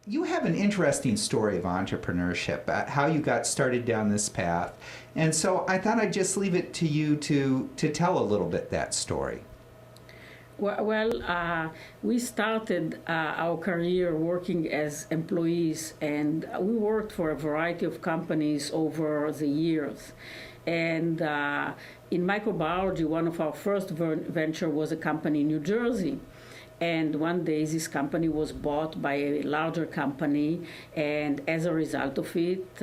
you have an interesting story of entrepreneurship, how you got started down this path. And so I thought I'd just leave it to you to tell a little bit that story. Well, we started our career working as employees, and we worked for a variety of companies over the years. And in microbiology, one of our first venture was a company in New Jersey. And one day this company was bought by a larger company, and as a result of it,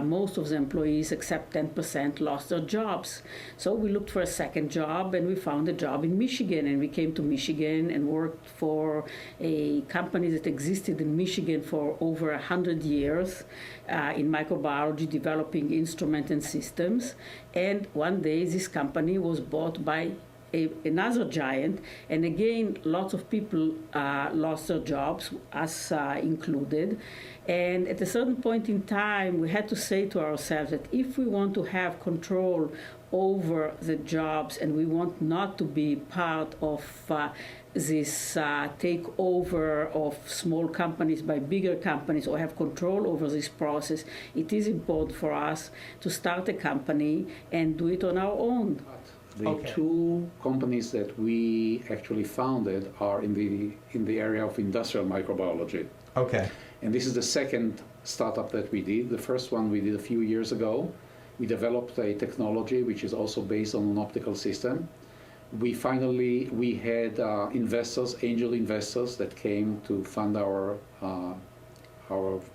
most of the employees except 10% lost their jobs. So we looked for a second job, and we found a job in Michigan, and we came to Michigan and worked for a company that existed in Michigan for over 100 years in microbiology, developing instruments and systems. And one day this company was bought by another giant, and again lots of people lost their jobs, us included. And at a certain point in time we had to say to ourselves that if we want to have control over the jobs and we want not to be part of this takeover of small companies by bigger companies or have control over this process, it is important for us to start a company and do it on our own. The two companies that we actually founded are in the area of industrial microbiology. Okay. And this is the second startup that we did. The first one we did a few years ago. We developed a technology which is also based on an optical system. We had investors, angel investors, that came to fund our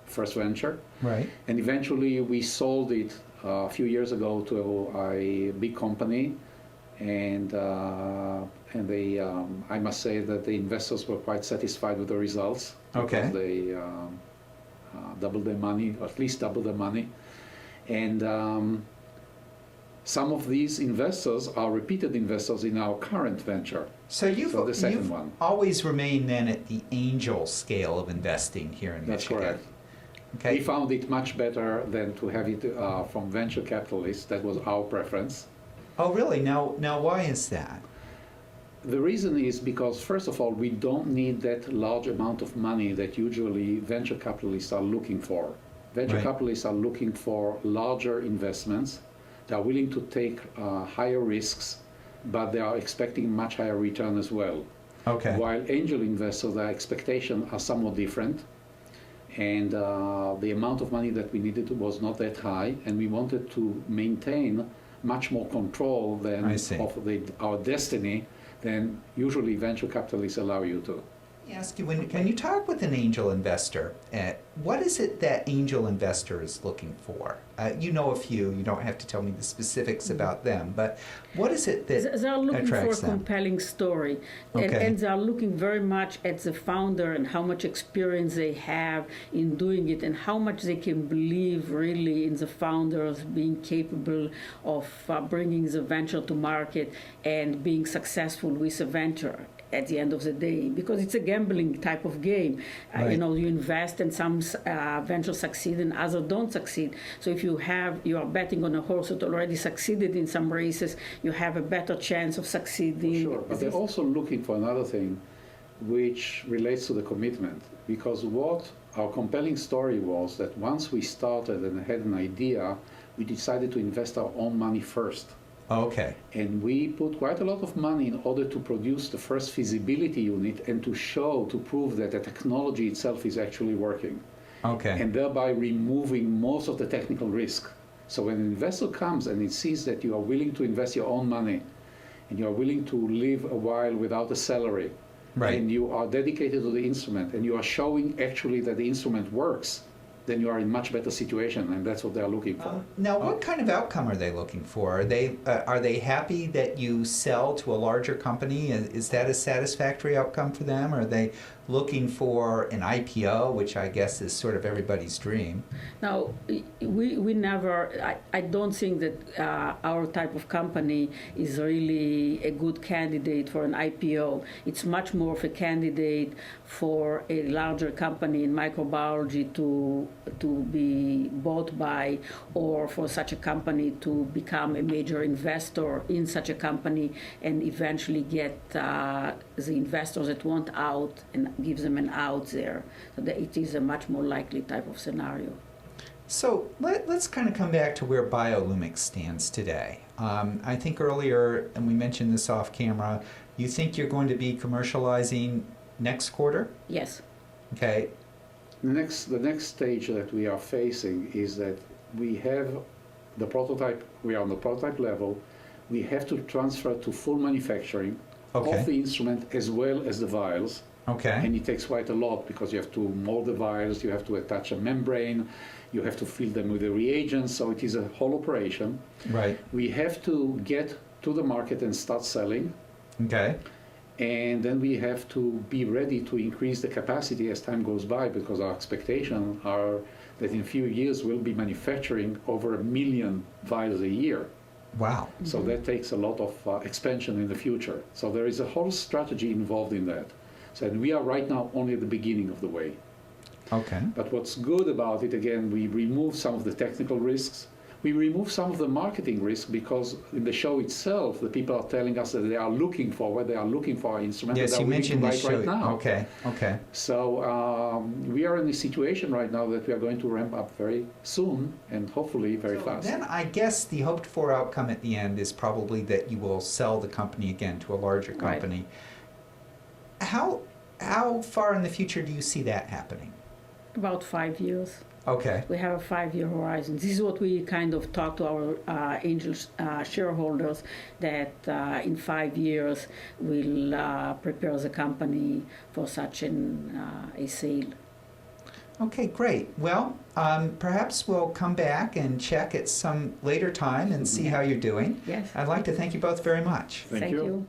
first venture. Right. And eventually we sold it a few years ago to a big company. And they, I must say that the investors were quite satisfied with the results. Okay. Because they doubled their money, or at least doubled their money. And some of these investors are repeated investors in our current venture. So you've one. always remained then at the angel scale of investing here in That's Michigan. correct. Okay. We found it much better than to have it from venture capitalists. That was our preference. Oh, really? Now why is that? The reason is because, first of all, we don't need that large amount of money that usually venture capitalists are looking for. Venture capitalists are looking for larger investments. They are willing to take higher risks, but they are expecting much higher return as well. Okay. While angel investors, their expectations are somewhat different. And the amount of money that we needed was not that high, and we wanted to maintain much more control than of our destiny than usually venture capitalists allow you to. Let me ask you, can you talk with an angel investor? What is it that angel investor is looking for? You know a few, you don't have to tell me the specifics about them, but what is it that they're looking for a them? compelling story, and they're looking very much at the founder and how much experience they have in doing it and how much they can believe really in the founders being capable of bringing the venture to market and being successful with a venture at the end of the day, because it's a gambling type of game. Right. You invest and some ventures succeed and others don't succeed. So if you are betting on a horse that already succeeded in some races, you have a better chance of succeeding. Sure, but they're also looking for another thing which relates to the commitment, because what our compelling story was that once we started and had an idea, we decided to invest our own money first. Okay. And we put quite a lot of money in order to produce the first feasibility unit and to prove that the technology itself is actually working. Okay. And thereby removing most of the technical risk. So when an investor comes and it sees that you are willing to invest your own money and you are willing to live a while without a salary, and you are dedicated to the instrument and you are showing actually that the instrument works, then you are in much better situation, and that's what they are looking for. Now, what kind of outcome are they looking for? Are they happy that you sell to a larger company? Is that a satisfactory outcome for them? Are they looking for an IPO, which I guess is sort of everybody's dream? Now, we never, I don't think that our type of company is really a good candidate for an IPO. It's much more of a candidate for a larger company in microbiology to be bought by, or for such a company to become a major investor in such a company and eventually get the investors that want out and gives them an out there, so that it is a much more likely type of scenario. So let's kind of come back to where BioLumix stands today. I think earlier, and we mentioned this off camera, you think you're going to be commercializing next quarter? Yes. Okay. The next stage that we are facing is that we have the prototype, we are on the prototype level, we have to transfer to full manufacturing Okay. of the instrument as well as the vials. Okay. And it takes quite a lot because you have to mold the vials, you have to attach a membrane, you have to fill them with the reagents, so it is a whole operation. Right. We have to get to the market and start selling, Okay. and then we have to be ready to increase the capacity as time goes by, because our expectations are that in a few years we'll be manufacturing over 1 million vials a year. Wow. So that takes a lot of expansion in the future. So there is a whole strategy involved in that. So and we are right now only at the beginning of the way. Okay. But what's good about it, again, we remove some of the technical risks. We remove some of the marketing risk, because in the show itself, the people are telling us that they are looking for our instrument. Yes, that you are willing mentioned to buy this it show. right now. Okay. Okay. So we are in a situation right now that we are going to ramp up very soon and hopefully very fast. Then I guess the hoped for outcome at the end is probably that you will sell the company again to a larger company. Right. How far in the future do you see that happening? About 5 years. Okay. We have a 5-year horizon. This is what we kind of talk to our angel shareholders, that in 5 years we'll prepare the company for such a sale. Okay, great. Well, perhaps we'll come back and check at some later time and see how you're doing. Yes. I'd like to thank you both very much. Thank you.